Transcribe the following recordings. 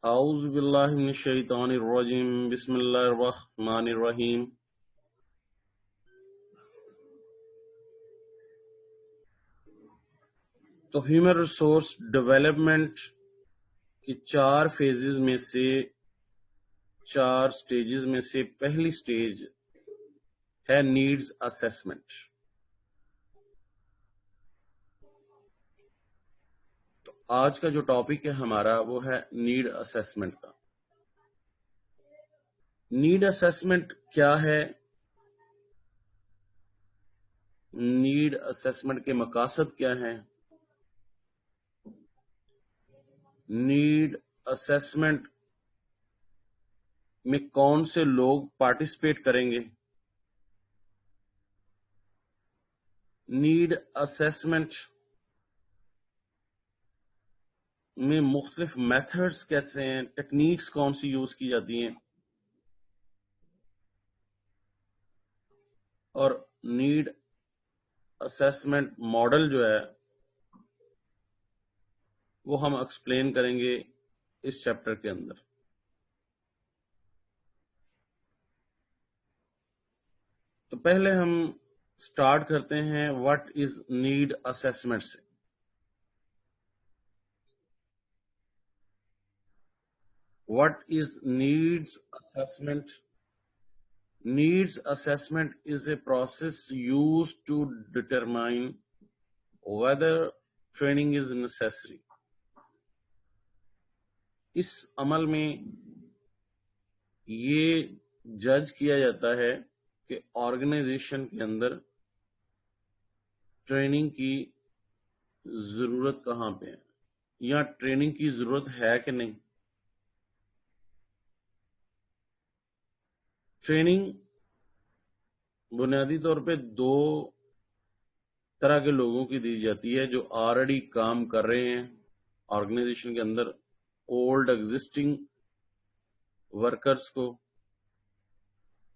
اعوذ باللہ من الشیطان الرجیم بسم اللہ الرحمن الرحیم۔ تو ہیومن ریسورس ڈیولپمنٹ کی چار فیزز میں سے چار سٹیجز میں سے پہلی سٹیج ہے نیڈز اسیسمنٹ۔ تو آج کا جو ٹاپک ہے ہمارا وہ ہے نیڈ اسیسمنٹ کا۔ نیڈ اسیسمنٹ کیا ہے؟ نیڈ اسیسمنٹ کے مقاصد کیا ہیں؟ نیڈ اسیسمنٹ میں کون سے لوگ پارٹیسپیٹ کریں گے؟ نیڈ اسیسمنٹ میں مختلف میتھڈز کیسے ہیں، ٹیکنیکس کون سی یوز کی جاتی ہیں، اور نیڈ اسیسمنٹ ماڈل جو ہے وہ ہم ایکسپلین کریں گے اس چیپٹر کے اندر۔ تو پہلے ہم سٹارٹ کرتے ہیں واٹ از نیڈ اسیسمنٹ سے۔ What is needs assessment? Needs assessment is a process used to determine whether training is necessary. اس عمل میں یہ جج کیا جاتا ہے کہ آرگنائزیشن کے اندر ٹریننگ کی ضرورت کہاں پہ ہے، یا ٹریننگ کی ضرورت ہے کہ نہیں۔ ٹریننگ بنیادی طور پہ دو طرح کے لوگوں کی دی جاتی ہے، جو آلریڈی کام کر رہے ہیں آرگنائزیشن کے اندر، اولڈ ایگزسٹنگ ورکرز کو،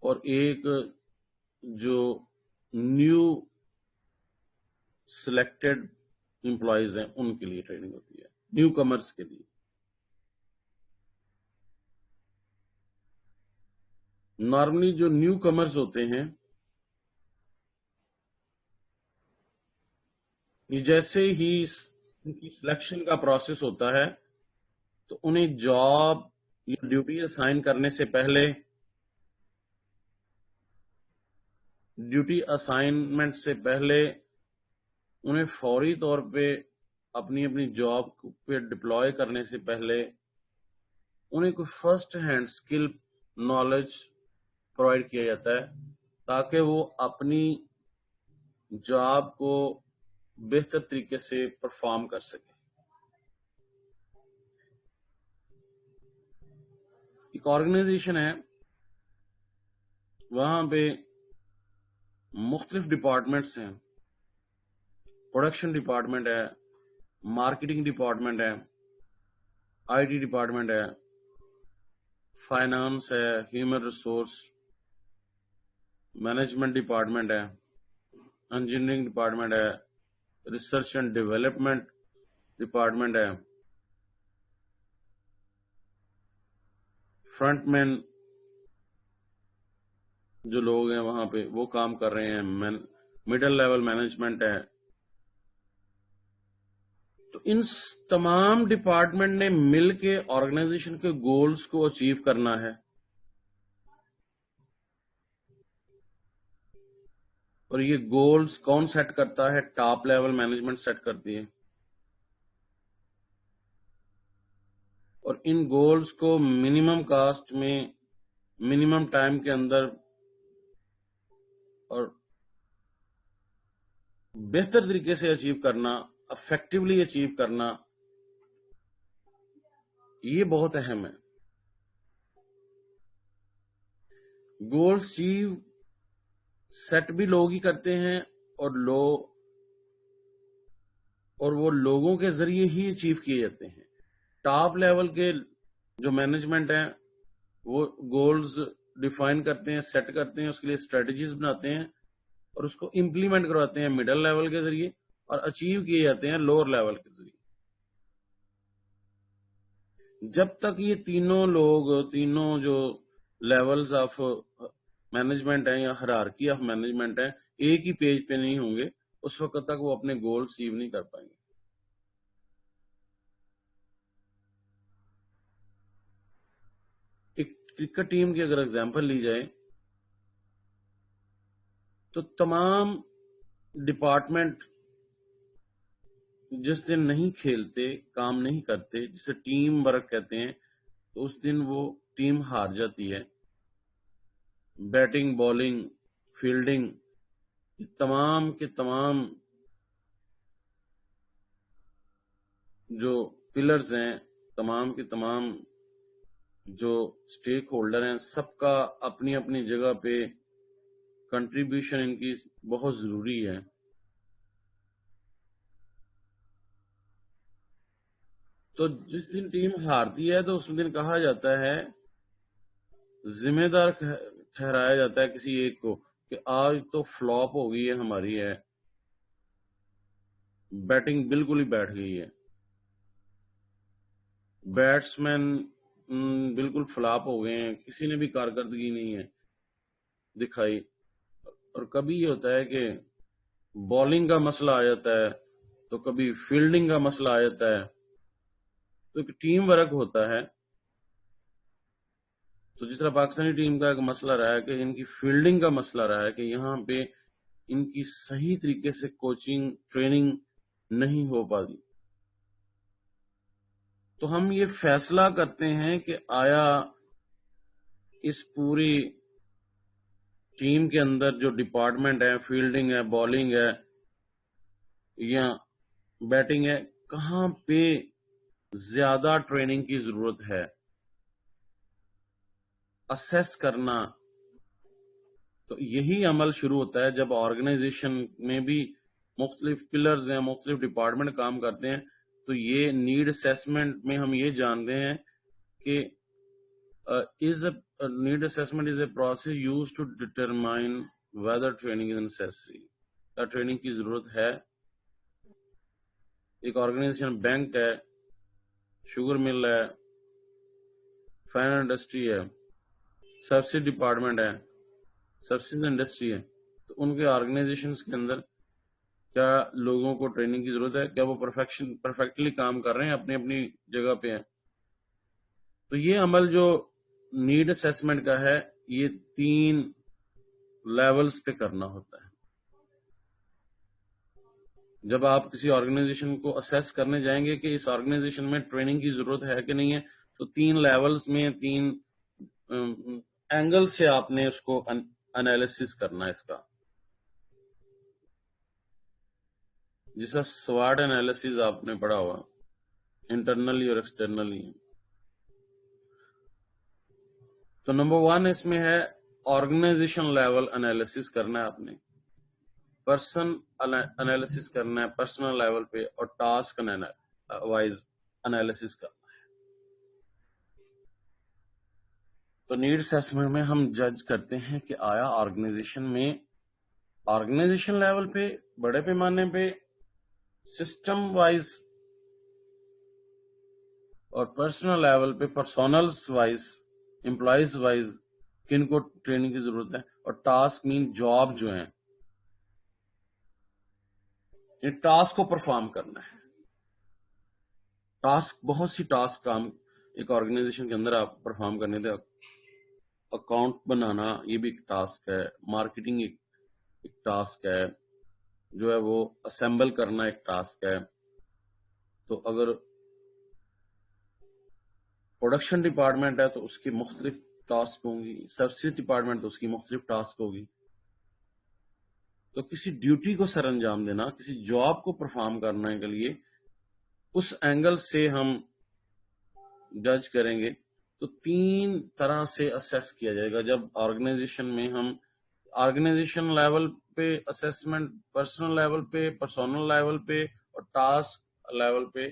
اور ایک جو نیو سلیکٹڈ امپلائیز ہیں ان کے لیے ٹریننگ ہوتی ہے، نیو کمرز کے لیے۔ نارملی جو نیو کمرز ہوتے ہیں، یہ جیسے ہی ان کی سلیکشن کا پروسیس ہوتا ہے تو انہیں جاب یا ڈیوٹی اسائن کرنے سے پہلے، ڈیوٹی اسائنمنٹ سے پہلے انہیں فوری طور پہ اپنی جاب پہ ڈپلوائے کرنے سے پہلے انہیں کوئی first hand skill knowledge provide کیا جاتا ہے تاکہ وہ اپنی جاب کو بہتر طریقے سے پرفارم کر سکے۔ ایک آرگنائزیشن ہے، وہاں پہ مختلف ڈپارٹمنٹس ہیں، پروڈکشن ڈپارٹمنٹ ہے، مارکیٹنگ ڈپارٹمنٹ ہے، آئی ٹی ڈپارٹمنٹ ہے، فائنانس ہے، ہیومن ریسورس مینجمنٹ ڈپارٹمنٹ ہے، انجینئرنگ ڈپارٹمنٹ ہے، ریسرچ اینڈ ڈیولپمنٹ ڈپارٹمنٹ ہے، فرنٹ مین جو لوگ ہیں وہاں پہ وہ کام کر رہے ہیں، مڈل لیول مینجمنٹ ہے۔ تو ان تمام ڈپارٹمنٹ نے مل کے آرگنائزیشن کے گولز کو اچیو کرنا ہے، اور یہ گولز کون سیٹ کرتا ہے؟ ٹاپ لیول مینجمنٹ سیٹ کرتی ہے، اور ان گولز کو منیمم کاسٹ میں، منیمم ٹائم کے اندر اور بہتر طریقے سے اچیو کرنا، افیکٹولی اچیو کرنا، یہ بہت اہم ہے۔ گول اچیو سیٹ بھی لوگ ہی کرتے ہیں، اور وہ لوگوں کے ذریعے ہی اچیو کیے جاتے ہیں۔ ٹاپ لیول کے جو مینجمنٹ ہیں وہ گولز ڈیفائن کرتے ہیں، سیٹ کرتے ہیں، اس کے لیے اسٹریٹجیز بناتے ہیں اور اس کو امپلیمنٹ کرواتے ہیں مڈل لیول کے ذریعے، اور اچیو کیے جاتے ہیں لوور لیول کے ذریعے۔ جب تک یہ تینوں لوگ، تینوں جو لیولز آف مینجمنٹ ہیں یا ہرارکی آف مینجمنٹ ہیں، ایک ہی پیج پہ نہیں ہوں گے، اس وقت تک وہ اپنے گول اچیو نہیں کر پائیں گے. ایک کرکٹ ٹیم کی اگر اگزامپل لی جائے تو تمام ڈپارٹمنٹ جس دن نہیں کھیلتے، کام نہیں کرتے، جسے ٹیم ورک کہتے ہیں، تو اس دن وہ ٹیم ہار جاتی ہے. بیٹنگ، بالنگ، فیلڈنگ، یہ تمام کے تمام جو پلرز ہیں، تمام کے تمام جو سٹیک ہولڈر ہیں، سب کا اپنی اپنی جگہ پہ کنٹریبیوشن ان کی بہت ضروری ہے. تو جس دن ٹیم ہارتی ہے تو اس دن کہا جاتا ہے، ذمہ دار ٹھہرایا جاتا ہے کسی ایک کو کہ آج تو فلاپ ہو گئی ہے ہماری، ہے بیٹنگ بالکل ہی بیٹھ گئی ہے، بیٹسمین بالکل فلاپ ہو گئے ہیں، کسی نے بھی کارکردگی نہیں ہے دکھائی. اور کبھی یہ ہوتا ہے کہ بالنگ کا مسئلہ آ جاتا ہے، تو کبھی فیلڈنگ کا مسئلہ آ جاتا ہے. تو ایک ٹیم ورک ہوتا ہے. تو جس طرح پاکستانی ٹیم کا ایک مسئلہ رہا ہے کہ ان کی فیلڈنگ کا مسئلہ رہا ہے کہ یہاں پہ ان کی صحیح طریقے سے کوچنگ، ٹریننگ نہیں ہو پاتی. تو ہم یہ فیصلہ کرتے ہیں کہ آیا اس پوری ٹیم کے اندر جو ڈپارٹمنٹ ہے، فیلڈنگ ہے، بالنگ ہے یا بیٹنگ ہے، کہاں پہ زیادہ ٹریننگ کی ضرورت ہے، اسیس کرنا. تو یہی عمل شروع ہوتا ہے جب آرگنائزیشن میں بھی مختلف پلرز ہیں، مختلف ڈپارٹمنٹ کام کرتے ہیں. تو یہ نیڈ اسیسمنٹ میں ہم یہ جانتے ہیں کہ need assessment is a process use to determine whether training is necessary. کیا ٹریننگ کی ضرورت ہے. ایک آرگنائزیشن بینک ہے، شوگر مل ہے، فائنل انڈسٹری ہے، سبسڈی ڈپارٹمنٹ ہے، سبسڈی انڈسٹری ہے، تو ان کے آرگنائزیشنز کے اندر کیا لوگوں کو ٹریننگ کی ضرورت ہے؟ کیا وہ پرفیکٹلی کام کر رہے ہیں، اپنی اپنی جگہ پہ ہیں؟ تو یہ عمل جو نیڈ اسیسمنٹ کا ہے، یہ 3 لیولز پہ کرنا ہوتا ہے. جب آپ کسی آرگنائزیشن کو اسیس کرنے جائیں گے کہ اس آرگنائزیشن میں ٹریننگ کی ضرورت ہے کہ نہیں ہے، تو 3 لیولز میں 3 اینگل سے آپ نے اس کو انالیسس کرنا ہے اس کا، جسا سواٹ انالیسس آپ نے پڑھا ہوا، انٹرنلی اور ایکسٹرنلی. تو نمبر 1 اس میں ہے آرگنائزیشن لیول انالیسس کرنا ہے آپ نے، پرسن انالیسس کرنا ہے پرسنل لیول پہ، اور ٹاسک وائز انالیسس کرنا ہے. تو نیڈ اسیسمنٹ میں ہم جج کرتے ہیں کہ آیا آرگنائزیشن لیول پہ، بڑے پیمانے پہ، سسٹم وائز اور پرسنل لیول پہ، پرسونلز وائز، امپلائیز وائز کن کو ٹریننگ کی ضرورت ہے. اور ٹاسک مین جاب جو ہیں، ان ٹاسک کو پرفارم کرنا ہے. ٹاسک، بہت سی ٹاسک کام ایک آرگنائزیشن کے اندر آپ پرفارم کرنے تھے. اکاؤنٹ بنانا یہ بھی ایک ٹاسک ہے، مارکیٹنگ ایک ٹاسک ہے، جو ہے وہ اسمبل کرنا ایک ٹاسک ہے. تو اگر پروڈکشن ڈپارٹمنٹ ہے تو اس کی مختلف ٹاسک ہوں گی، سروسز ڈپارٹمنٹ تو اس کی مختلف ٹاسک ہوگی. تو کسی ڈیوٹی کو سر انجام دینا، کسی جاب کو پرفارم کرنے کے لیے اس اینگل سے ہم جج کریں گے. تو 3 طرح سے اسیس کیا جائے گا جب آرگنائزیشن میں ہم آرگنائزیشن لیول پہ اسیسمنٹ، پرسنل لیول پہ، پرسونل لیول پہ اور ٹاسک لیول پہ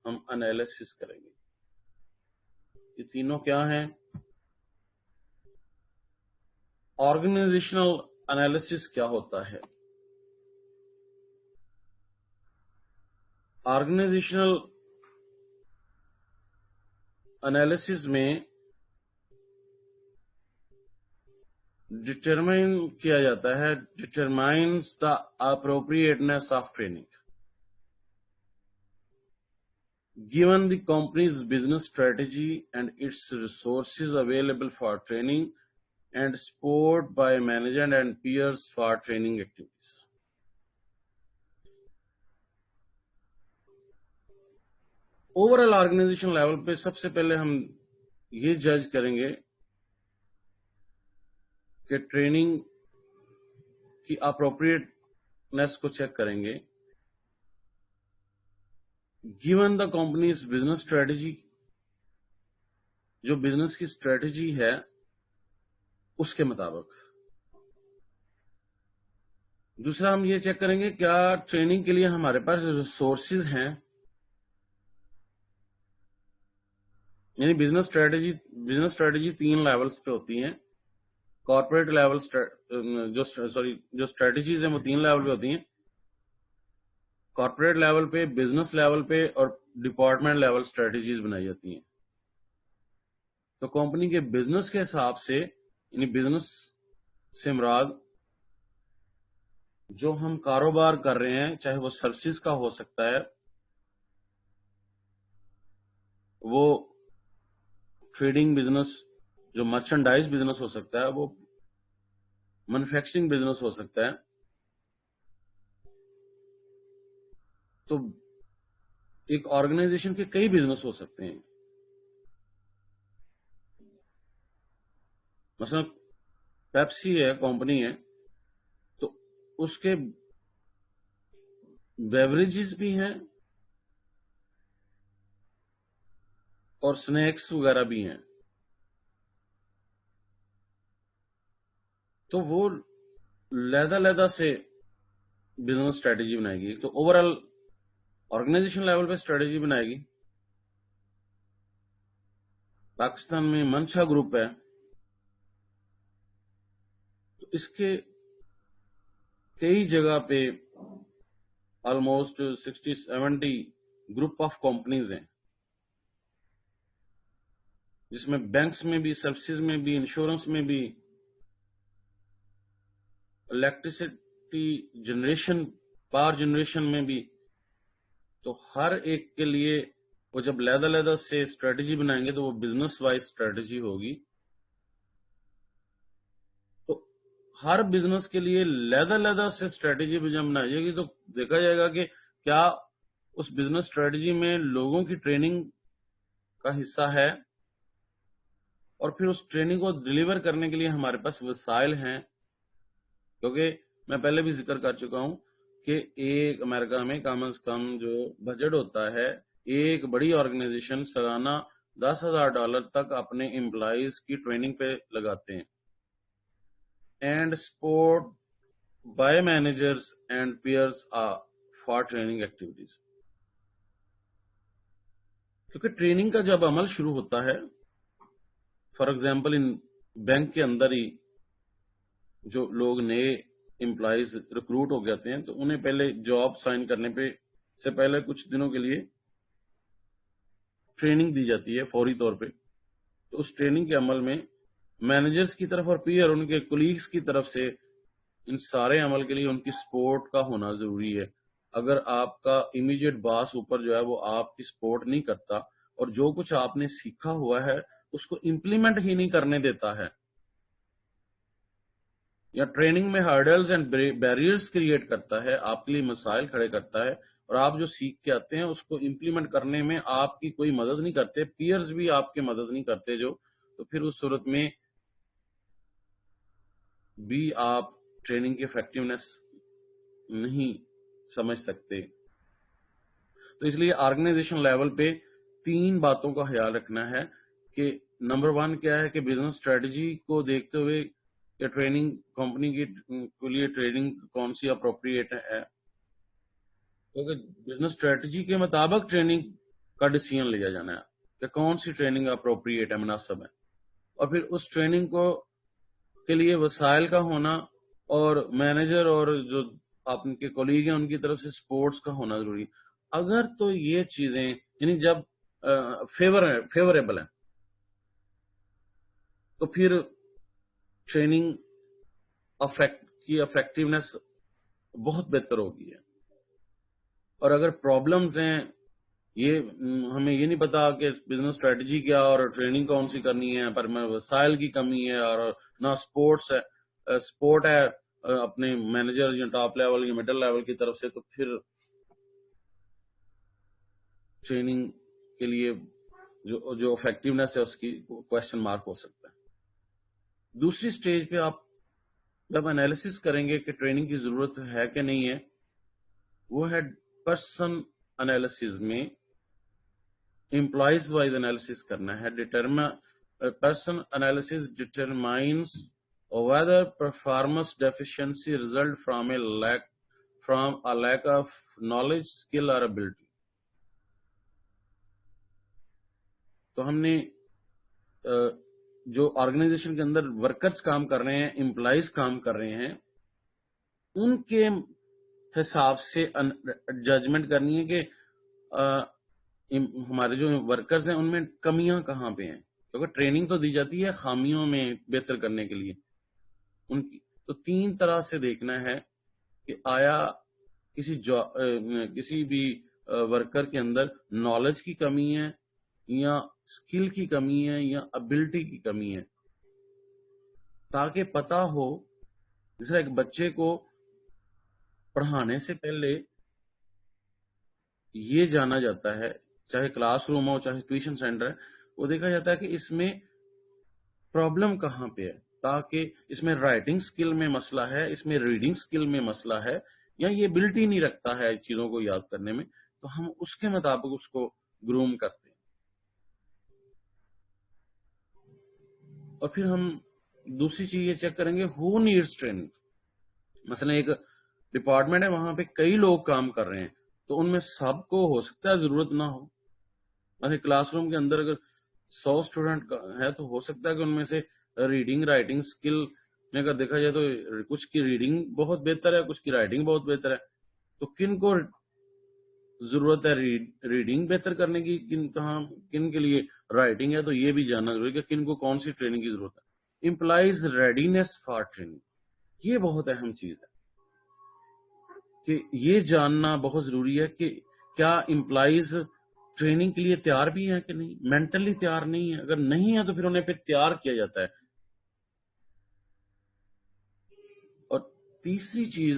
ہم انالیسس کریں گے. یہ تینوں کیا ہیں؟ آرگنائزیشنل انالیسس کیا ہوتا ہے؟ آرگنائزیشنل انالیسس میں ڈٹرمائن کیا جاتا ہے، determines the appropriateness of training given the company's business strategy and its resources available for training and support by management and peers for training activities. Overall organisation level پہ سب سے پہلے ہم یہ جج کریں گے کہ ٹریننگ کی اپروپریٹنیس کو چیک کریں گے given the company's business strategy، جو بزنس کی اسٹریٹجی ہے اس کے مطابق۔ دوسرا ہم یہ چیک کریں گے کیا ٹریننگ کے لیے ہمارے پاس ریسورسز ہیں، یعنی بزنس اسٹریٹجی 3 لیولز پہ ہوتی ہیں۔ کارپوریٹ لیول جو اسٹریٹجیز ہیں وہ 3 لیول پہ ہوتی ہیں، کارپوریٹ لیول پہ، بزنس لیول پہ اور ڈپارٹمنٹ لیول اسٹریٹجیز بنائی جاتی ہیں۔ تو کمپنی کے بزنس کے حساب سے، یعنی بزنس سے مراد جو ہم کاروبار کر رہے ہیں، چاہے وہ سروسز کا ہو سکتا ہے، وہ ٹریڈنگ بزنس، جو مرچنڈائز بزنس ہو سکتا ہے، وہ مینوفیکچرنگ بزنس ہو سکتا ہے۔ تو ایک آرگنائزیشن کے کئی بزنس ہو سکتے ہیں، مثلا پیپسی ہے، کمپنی ہے، تو اس کے بیوریجز بھی ہیں اور سنیکس وغیرہ بھی ہیں، تو وہ علیحدہ سے بزنس اسٹریٹجی بنائے گی۔ تو اوورآل آرگنائزیشن لیول پہ اسٹریٹجی بنائے گی۔ پاکستان میں منشا گروپ ہے، تو اس کے کئی جگہ پہ آلموسٹ 60-70 گروپ آف کمپنیز ہیں، جس میں بینکس میں بھی، سروسز میں بھی، انشورنس میں بھی، الیکٹریسٹی جنریشن، پاور جنریشن میں بھی۔ تو ہر ایک کے لیے وہ جب علیحدہ سے اسٹریٹجی بنائیں گے تو وہ بزنس وائز اسٹریٹجی ہوگی۔ تو ہر بزنس کے لیے علیحدہ سے اسٹریٹجی جب بنائی جائے گی تو دیکھا جائے گا کہ کیا اس بزنس اسٹریٹجی میں لوگوں کی ٹریننگ کا حصہ ہے، اور پھر اس ٹریننگ کو ڈلیور کرنے کے لیے ہمارے پاس وسائل ہیں۔ کیونکہ میں پہلے بھی ذکر کر چکا ہوں کہ ایک امریکہ میں کم از کم جو بجٹ ہوتا ہے، ایک بڑی آرگنائزیشن سالانہ $10,000 تک اپنے امپلائیز کی ٹریننگ پہ لگاتے ہیں، and support by managers and peers for training activities. کیونکہ ٹریننگ کا جب عمل شروع ہوتا ہے، فار ایگزامپل ان بینک کے اندر ہی جو لوگ نئے امپلائیز ریکروٹ ہو جاتے ہیں، تو انہیں پہلے جاب سائن کرنے پہ سے پہلے کچھ دنوں کے لیے ٹریننگ دی جاتی ہے فوری طور پہ۔ تو اس ٹریننگ کے عمل میں مینیجرز کی طرف اور پیئر، ان کے کولیگز کی طرف سے ان سارے عمل کے لیے ان کی سپورٹ کا ہونا ضروری ہے۔ اگر آپ کا امیڈیٹ باس اوپر جو ہے وہ آپ کی سپورٹ نہیں کرتا اور جو کچھ آپ نے سیکھا ہوا ہے اس کو امپلیمنٹ ہی نہیں کرنے دیتا ہے، یا ٹریننگ میں ہرڈلز اینڈ بیریئرز کریٹ کرتا ہے، آپ کے لیے مسائل کھڑے کرتا ہے، اور آپ جو سیکھ کے آتے ہیں اس کو امپلیمنٹ کرنے میں آپ کی کوئی مدد نہیں کرتے، پیئرز بھی آپ کی مدد نہیں کرتے، تو پھر اس صورت میں بھی آپ ٹریننگ کی افیکٹونیس نہیں سمجھ سکتے۔ تو اس لیے آرگنائزیشن لیول پہ 3 باتوں کا خیال رکھنا ہے کہ نمبر 1 کیا ہے کہ بزنس اسٹریٹجی کو دیکھتے ہوئے کہ ٹریننگ کمپنی کے لیے ٹریننگ کون سی اپروپریٹ ہے، کیونکہ بزنس اسٹریٹجی کے مطابق ٹریننگ کا ڈیسیژن لیا جانا ہے کہ کون سی ٹریننگ اپروپریٹ ہے، مناسب ہے، اور پھر اس ٹریننگ کو کے لیے وسائل کا ہونا اور مینیجر اور جو آپ کے کولیگ ہیں ان کی طرف سے سپورٹس کا ہونا ضروری۔ اگر تو یہ چیزیں، یعنی جب فیوریبل ہیں، تو پھر ٹریننگ کی افیکٹونیس بہت بہتر ہوگی ہے۔ اور اگر پرابلمز ہیں، یہ ہمیں یہ نہیں پتا کہ بزنس اسٹریٹجی کیا اور ٹریننگ کون سی کرنی ہے، پر میں وسائل کی کمی ہے اور نہ سپورٹ ہے اپنے مینیجر یا ٹاپ لیول یا مڈل لیول کی طرف سے، تو پھر ٹریننگ کے لیے جو افیکٹونیس ہے اس کی کوشچن مارک ہو سکتا ہے۔ دوسری سٹیج پہ آپ جب انالیسس کریں گے کہ ٹریننگ کی ضرورت ہے کہ نہیں ہے، وہ ہے پرسن انالیسس میں امپلائیز وائز انالیسس کرنا ہے۔ Person analysis determines whether performance deficiency result from a lack of knowledge, skill or ability۔ تو ہم نے جو آرگنائزیشن کے اندر ورکرز کام کر رہے ہیں، امپلائیز کام کر رہے ہیں، ان کے حساب سے ججمنٹ کرنی ہے کہ ہمارے جو ورکرز ہیں ان میں کمیاں کہاں پہ ہیں، کیونکہ ٹریننگ تو دی جاتی ہے خامیوں میں بہتر کرنے کے لیے ان کی۔ تو تین طرح سے دیکھنا ہے کہ آیا کسی بھی ورکر کے اندر نالج کی کمی ہے یا اسکل کی کمی ہے یا ابلٹی کی کمی ہے، تاکہ پتا ہو۔ جس طرح ایک بچے کو پڑھانے سے پہلے یہ جانا جاتا ہے، چاہے کلاس روم ہو چاہے ٹیوشن سینٹر ہے، وہ دیکھا جاتا ہے کہ اس میں پرابلم کہاں پہ ہے، تاکہ اس میں رائٹنگ سکل میں مسئلہ ہے، اس میں ریڈنگ سکل میں مسئلہ ہے، یا یہ ایبلٹی نہیں رکھتا ہے چیزوں کو یاد کرنے میں، تو ہم اس کے مطابق اس کو گروم کرتے ہیں۔ اور پھر ہم دوسری چیز یہ چیک کریں گے ہو نیڈس ٹریننگ۔ مثلا ایک ڈپارٹمنٹ ہے، وہاں پہ کئی لوگ کام کر رہے ہیں، تو ان میں سب کو ہو سکتا ہے ضرورت نہ ہو۔ مثلا کلاس روم کے اندر اگر 100 اسٹوڈنٹ ہے تو ہو سکتا ہے کہ ان میں سے ریڈنگ رائٹنگ سکل میں اگر دیکھا جائے تو کچھ کی ریڈنگ بہت بہتر ہے، کچھ کی رائٹنگ بہت بہتر ہے، تو کن کو ضرورت ہے ریڈنگ بہتر کرنے کی، کن کے لیے رائٹنگ ہے، تو یہ بھی جاننا ضروری ہے کہ کن کو کون سی ٹریننگ کی ضرورت ہے۔ امپلائیز ریڈینس فار ٹریننگ، یہ بہت اہم چیز ہے کہ یہ جاننا بہت ضروری ہے کہ کیا امپلائیز ٹریننگ کے لیے تیار بھی ہیں کہ نہیں، مینٹلی تیار نہیں ہے، اگر نہیں ہے تو پھر انہیں پھر تیار کیا جاتا ہے۔ اور تیسری چیز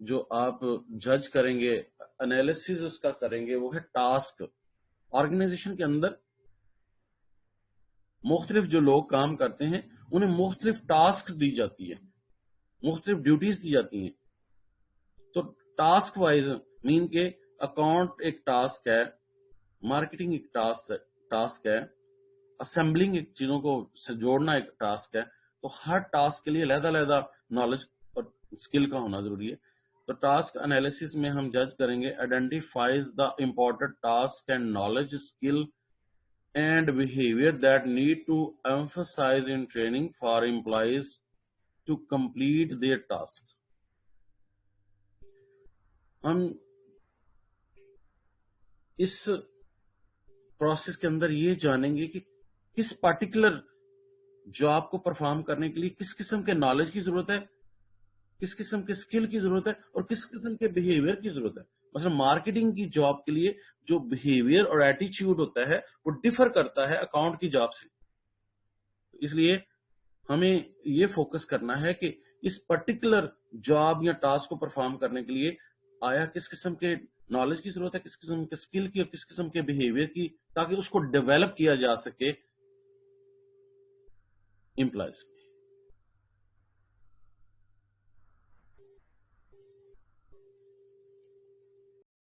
جو آپ جج کریں گے، انالیسس اس کا کریں گے، وہ ہے ٹاسک۔ آرگنائزیشن کے اندر مختلف جو لوگ کام کرتے ہیں انہیں مختلف ٹاسک دی جاتی ہے، مختلف ڈیوٹیز دی جاتی ہیں۔ تو ٹاسک وائز مین کہ اکاؤنٹ ایک ٹاسک ہے، مارکیٹنگ ایک ٹاسک ہے، اسمبلنگ ایک چیزوں کو جوڑنا ایک ٹاسک ہے، تو ہر ٹاسک کے لیے علیحدہ علیحدہ نالج اور اسکل کا ہونا ضروری ہے۔ تو ٹاسک انالیسس میں ہم جج کریں گے identifies the important task and knowledge skill and behaviour that need to emphasise in training for employees to complete their task. ہم اس پروسیس کے اندر یہ جانیں گے کہ کس پارٹیکولر جاب کو پرفارم کرنے کے لیے کس قسم کے نالج کی ضرورت ہے، کس قسم کے اسکل کی ضرورت ہے اور کس قسم کے بہیویئر کی ضرورت ہے۔ مثلا مارکیٹنگ کی جاب کے لیے جو بہیویئر اور ایٹیچیوڈ ہوتا ہے وہ ڈفر کرتا ہے اکاؤنٹ کی جاب سے، اس لیے ہمیں یہ فوکس کرنا ہے کہ اس پرٹیکولر جاب یا ٹاسک کو پرفارم کرنے کے لیے آیا کس قسم کے نالج کی ضرورت ہے، کس قسم کے اسکل کی اور کس قسم کے بہیویئر کی، تاکہ اس کو ڈیولپ کیا جا سکے امپلائیز۔